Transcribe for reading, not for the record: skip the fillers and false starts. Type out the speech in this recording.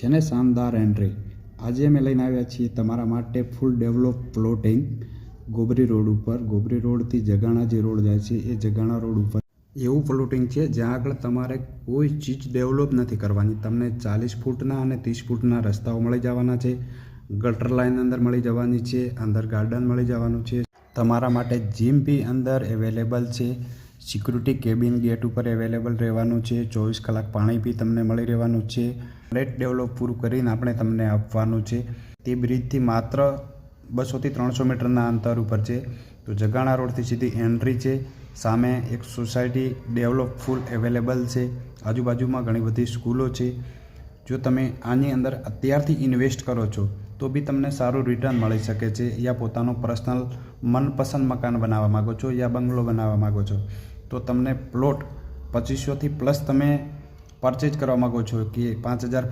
છે ને શાનદાર એન્ટ્રી. આજે અમે લઈને આવ્યા છીએ તમારા માટે ફૂલ ડેવલપ પ્લોટિંગ ગોબરી રોડ ઉપર. ગોબરી રોડથી જગાણા જે રોડ જાય છે એ જગાણા રોડ ઉપર એવું પ્લોટિંગ છે જ્યાં આગળ તમારે કોઈ ચીજ ડેવલપ નથી કરવાની. તમને 40 ફૂટના અને 30 ફૂટના રસ્તાઓ મળી જવાના છે. ગટર લાઇન અંદર મળી જવાની છે. અંદર ગાર્ડન મળી જવાનું છે. તમારા માટે જીમ બી અંદર અવેલેબલ છે. સિક્યુરિટી કેબિન ગેટ ઉપર અવેલેબલ રહેવાનું છે. 24 કલાક પાણી બી તમને મળી રહેવાનું છે. ફ્લેટ ડેવલપ પૂરું કરીને આપણે તમને આપવાનું છે. તે બ્રિજથી માત્ર 200 થી 300 મીટરના અંતર ઉપર છે. તો જગાણા રોડથી સીધી એન્ટ્રી છે. સામે એક સોસાયટી ડેવલપ ફૂલ અવેલેબલ છે. આજુબાજુમાં ઘણી બધી સ્કૂલો છે. જો તમે આની અંદર અત્યારથી ઇન્વેસ્ટ કરો છો તો બી તમને સારું રિટર્ન મળી શકે છે. યા પોતાનો પર્સનલ મનપસંદ મકાન બનાવવા માગો છો યા બંગલો બનાવવા માગો છો તો તમને પ્લોટ 2500 થી પ્લસ તમે પરચેજ કરવા માગો છો કે 5000